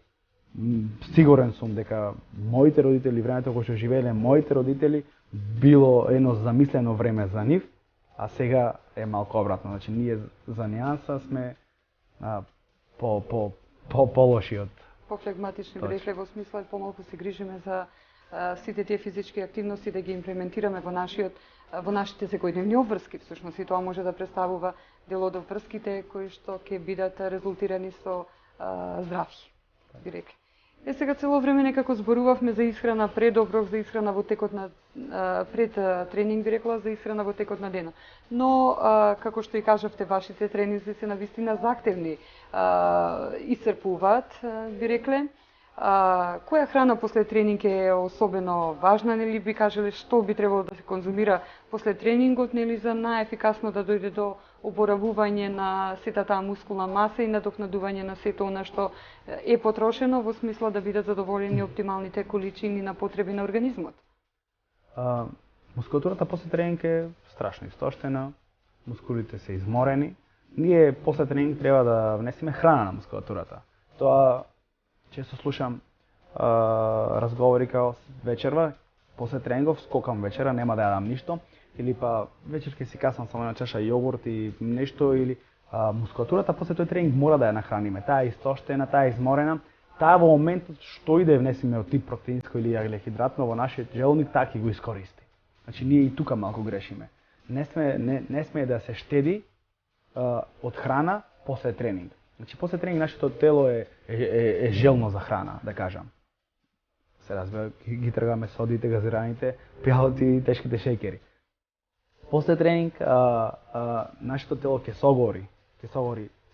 Сигурен сум дека моите родители, времето кога што живееле моите родители, било едно замислено време за нив, а сега е малку обратно. Значи, ние за нијанса сме полоши од Пофлегматични Точно. би рекле во смисла помалку се грижиме за сите тие физички активности да ги имплементираме во нашите секојдневни обврски. Всушност и тоа може да представува дел од обврските кои што ќе бидат резултирани со здравје, би рекле. Сега цело време некако зборувавме за исхрана пред оброк, за исхрана во текот на пред тренинг, би рекла, за исхрана во текот на денот. Но како што и кажавте, вашите тренинзи се навистина заактивни, исцрпуваат, би рекле. Која храна после тренинг е особено важна, нели би кажале што би требало да се конзумира после тренингот, нели за најефикасно да дојде до оборавување на сета таа мускулна маса и надокнадување на сето она што е потрошено во смисла да бидат задоволени оптималните количини на потреби на организмот? Мускулатурата после тренинг е страшно истоштена, мускулите се изморени. Ние после тренинг треба да внесеме храна на мускулатурата. Тоа често слушам разговори као вечерва, после тренингов скокам вечера, нема да јадам ништо, или па вечер ќе си касам само една чаша јогурт и нешто, или мускулатурата после тој тренинг мора да ја нахраниме. Таа е истоштена, таа е изморена, таа во моментот што и да ја внесеме од тип протеинско или јаглехидратно во нашиот желудник, таа ќе го искористи. Значи ние и тука малку грешиме. Не сме да се штеди од храна после тренинг. Значи после тренинг нашето тело е желно за храна, да кажам. Се разбира, ги тргаме содите, газираните, пијалци и тешките шеќери. После тренинг нашето тело ќе согори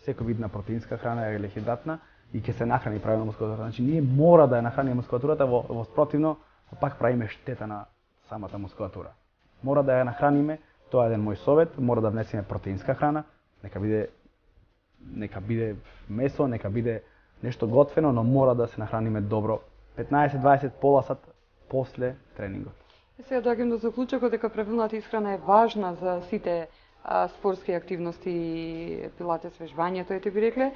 секој вид на протеинска храна или хидратна и ќе се нахрани правилно мускулатурата. Значи ние мора да ја нахраниме мускулатурата, во спротивно пак правиме штета на самата мускулатура. Мора да ја нахраниме, тоа е еден мој совет, мора да внесеме протеинска храна, нека биде месо, нека биде нешто готвено, но мора да се нахраниме добро 15-20 пола сат после тренингот. Сега доаѓам до заклучокот дека правилната исхрана е важна за сите спортски активности и пилатес, вежбањето, ете би рекле.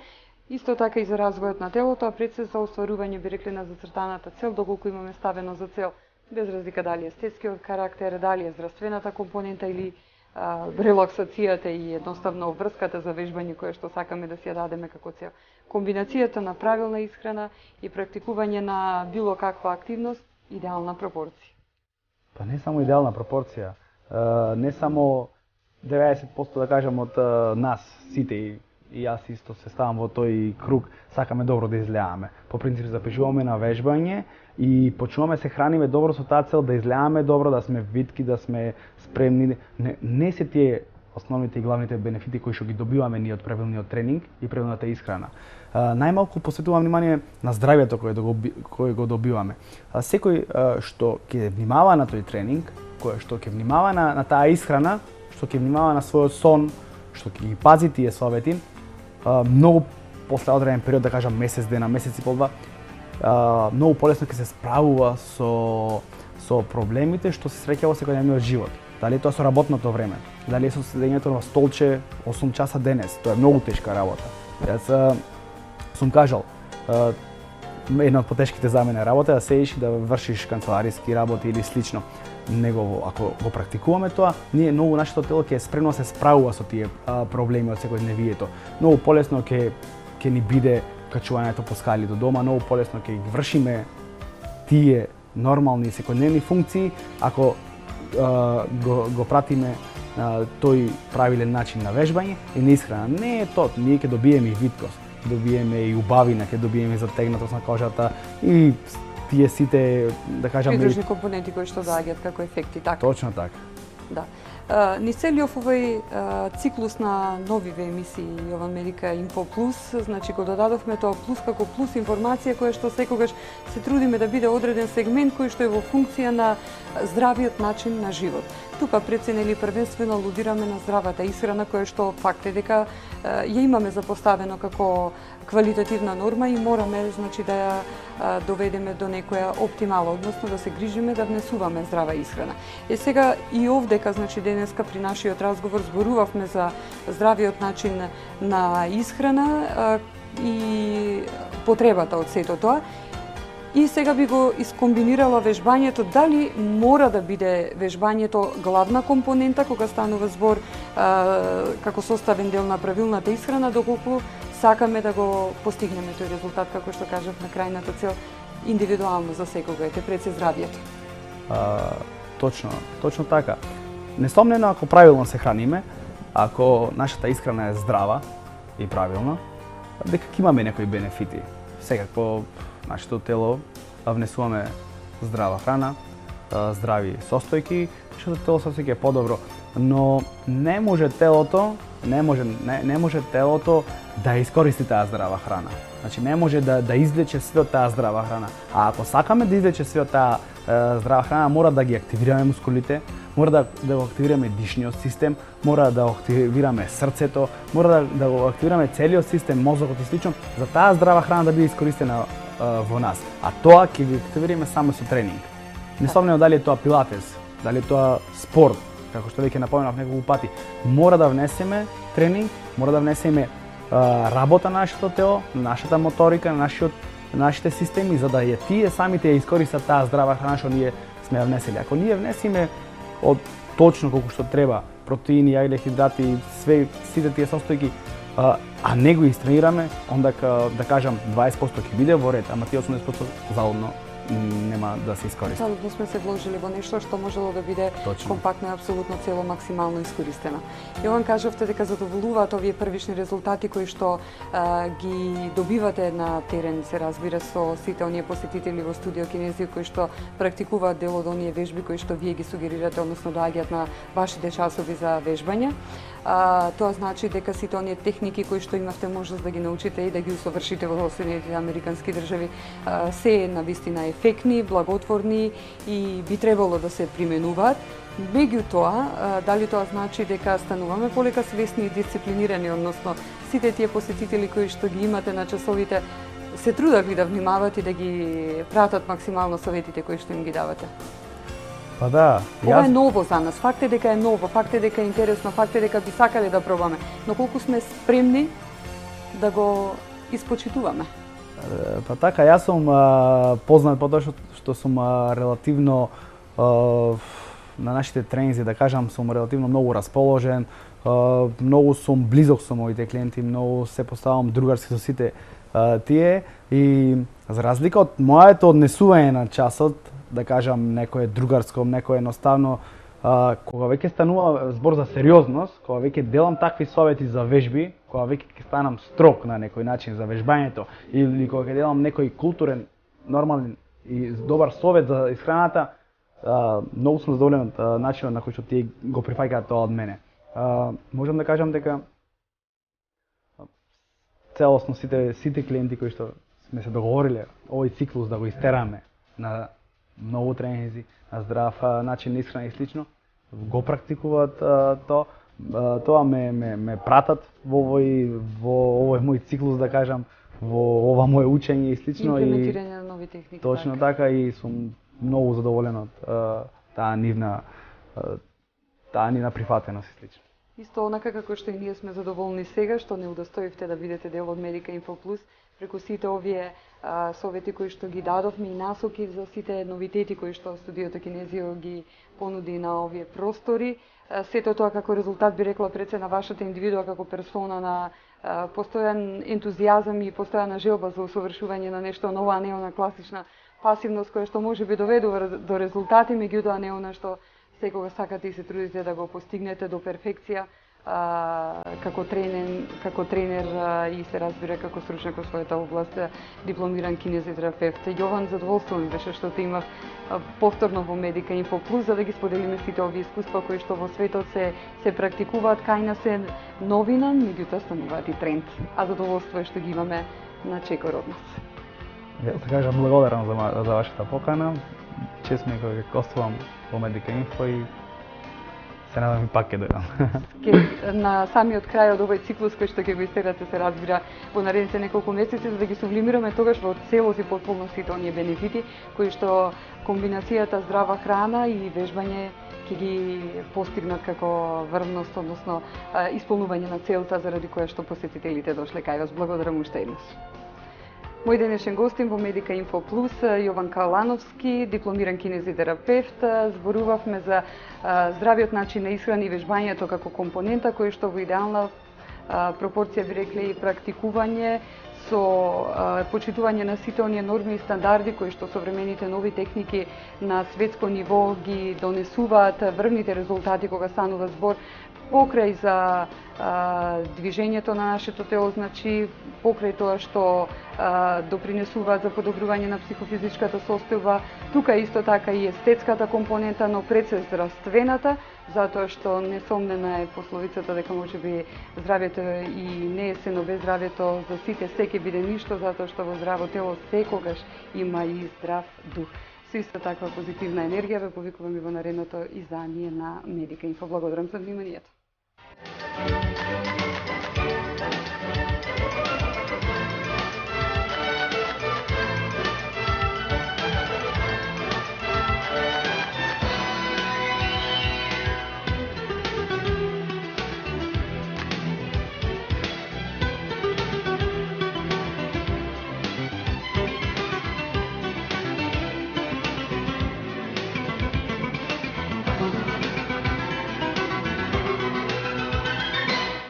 Исто така и за развојот на телото, а пред се за остварување, би рекле, на зацртаната цел, доколку имаме ставено за цел, без разлика дали е естетскиот карактер, дали е здравствената компонента или релаксацијата и едноставно врската за вежбање кое што сакаме да си ја дадеме како цел. Комбинацијата на правилна исхрана и практикување на било каква активност, идеална пропорција. Па не само идеална пропорција, не само 90% да кажам од нас сите и јас исто се ставам во тој круг, сакаме добро да изгледаме. По принцип запишуваме на вежбање и почнуваме се храниме добро со таа цел да изгледаме добро, да сме витки, да сме спремни. Не се тие основните и главните бенефити кои што ги добиваме ние од правилниот тренинг и правилната исхрана. Најмалку посветувам внимание на здравјето кое го добиваме. Секој што ќе внимава на тој тренинг, кој што ќе внимава на таа исхрана, што ќе внимава на својот сон, што ќе ги пази тие совети, многу после одреден период, да кажам месец дена, месец и пол два, многу полесно ќе се справува со проблемите што се среќа во секојдневниот живот. Дали тоа со работното време, дали со седењето на столче 8 часа денес, тоа е многу тешка работа. Јас сум кажал, една од потешките за мене работа е да седиш и да вршиш канцелариски работи или слично. Него, ако го практикуваме тоа, ние многу нашето тело ќе е спремно да се справува со тие проблеми од секојдневието. Многу полесно ќе ни биде качувањето по скали до дома, многу полесно ќе ги вршиме тие нормални секојдневни функции ако го пратиме тој правилен начин на вежбање и на исхрана. Не е тоа, ние ќе добиеме и виткост, добиеме и убавина, ќе добиеме затегнатост на кожата и тие сите, да кажам, придружни компоненти кои што доаѓаат како ефекти, така. Точно така. Да. Низ целиот овој циклус на новиве емисии Јован Медика Инфо Плюс, значи го додадовме тоа плюс како плюс информација која што секогаш се трудиме да биде одреден сегмент кој што е во функција на здравиот начин на живот. Тука пред се нели првенствено алудираме на здравата исхрана која што факт е дека ја имаме запоставено како квалитативна норма и мораме значи да ја доведеме до некоја оптимала, односно да се грижиме да внесуваме здрава исхрана. Сега и овдека значи денеска при нашиот разговор зборувавме за здравиот начин на исхрана и потребата од сето тоа. И сега би го искомбинирала вежбањето, дали мора да биде вежбањето главна компонента кога станува збор како составен дел на правилната исхрана, доколку сакаме да го постигнеме тој резултат, како што кажав, на крајната цел, индивидуално за секого, ете пред се здравието. Точно така. Несомнено, ако правилно се храниме, ако нашата исхрана е здрава и правилна, дека ќе имаме некои бенефити. Секако, нашето тело внесуваме здрава храна, здрави состојки, што тело се осеќа подобро, но не може телото да искористи таа здрава храна. Значи не може да извлече све од таа здрава храна. А ако сакаме да извлече све од таа здрава храна, мора да ги активираме мускулите, мора да го активираме дишниот систем, мора да го активираме срцето, мора да го активираме целиот систем, мозокот и слично, за таа здрава храна да биде искористена во нас. А тоа ќе ги активираме само со тренинг. Несомнено дали е тоа пилатес, дали е тоа спорт, како што веќе напоменав неколку пати, мора да внесеме тренинг, мора да внесеме работа на нашето тело, на нашата моторика, на нашите системи, за да ја тие самите ја искористат таа здрава храна што ние сме ја внесели. Ако ние внесеме од точно колку што треба, протеини, јаглехидрати, сите тие состојки, а не го истренираме, онда да кажам 20% ќе биде во ред, ама тие 80% залудно нема да се искористи. Абсолютно сме се вложили во нешто што можело да биде компактно и апсолутно цело максимално искористено. Јован, кажавте дека задоволуваат овие првични резултати кои што ги добивате на терен, се разбира, со сите оние посетители во студио Кинезио кои што практикуваат дел од оние вежби кои што вие ги сугерирате, односно доаѓаат на вашите часови за вежбање. Тоа значи дека сите оние техники кои што имавте можност да ги научите и да ги усовршите во Соединетите Американски држави се навистина ефектни, благотворни и би требало да се применуваат. Меѓутоа, дали тоа значи дека стануваме полека свесни и дисциплинирани, односно сите тие посетители кои што ги имате на часовите се трудат ли да внимават и да ги пратат максимално советите кои што им ги давате? Па да, Ова е ново за нас. Факт е дека е ново, факт е дека е интересно, факт е дека би сакале да пробаме. Но колку сме спремни да го испочитуваме? Па така, јас сум познат по тоа што сум релативно на нашите тренинзи, да кажам, сум релативно многу расположен, многу сум близок со моите клиенти, многу се поставам другарски со сите тие и за разлика од моето однесување на часот, да кажам, некое другарско, некое едноставно, кога веќе станува збор за сериозност, кога веќе делам такви совети за вежби, кога веќе ќе станам строг на некој начин за вежбањето, или кога ќе делам некој културен, нормален и добар совет за исхраната, многу сум задоволен од начинот на кој што тие го прифаќаат тоа од мене. Можам да кажам дека целосно сите клиенти кои што сме се договориле овој циклус да го истераме на многу тренинзи, на здрав начин на исхрана и слично, го практикуваат тоа ме пратат во овој мој циклус, да кажам, во ова моје учење и слично. Имплементирање на нови техники. Точно така и сум многу задоволен од таа нивна прифатеност и слично. Исто онака како што и ние сме задоволни сега што не удостоивте да бидете дел од Медика Инфо Плюс, преку сите овие совети кои што ги дадовме и насоки за сите новитети кои што студиото Кинезио ги понуди на овие простори. Сето тоа како резултат би рекла пред се на вашата индивидуа како персона, на постојан ентузијазам и постојана желба за усовршување на нешто ново, а не она класична пасивност која што може би доведува до резултати, меѓутоа не она што секога сакате и се трудите да го постигнете до перфекција како тренер и се разбира како стручнак во својата област, дипломиран кинезитерапевт. Јован, задоволство ми беше што те имав повторно во Медика Инфо Плюс за да ги споделиме сите овие искуства кои што во светот се практикуваат, кај нас е новина, меѓутоа стануваат и тренд. А задоволство е што ги имаме на чекор од нас. Јас да кажам благодарам за вашата покана. Чест ми кога ќе гостувам во Медика Инфо и се надам и пак ќе дојдам. На самиот крај од овој циклус кој што ќе го истерате, се разбира, во наредните неколку месеци, за да ги сублимираме тогаш во целост и потполно сите оние бенефити кои што комбинацијата здрава храна и вежбање ќе ги постигнат како врвност, односно исполнување на целта заради која што посетителите дошле кај вас. Благодарам уште еднаш. Мој денешен гостин во Медика Инфо Плюс, Јован Калановски, дипломиран кинезитерапевт. Зборувавме за здравиот начин на исхрана и вежбањето како компонента кој што во идеална пропорција би рекле и практикување со почитување на сите оние норми и стандарди кои што современите нови техники на светско ниво ги донесуваат врвните резултати кога станува збор покрај за движењето на нашето тело, значи покрај тоа што допринесуваат за подобрување на психофизичката состојба, тука исто така и естетската компонента, но пред се здравствената, затоа што несомнена е пословицата дека можеби здравјето и не е се, но без здравјето за сите се ќе биде ништо, затоа што во здраво тело секогаш има и здрав дух. Со исто таква позитивна енергија ве повикувам и во наредното издание на Медика Инфо. Благодарам за вниманието.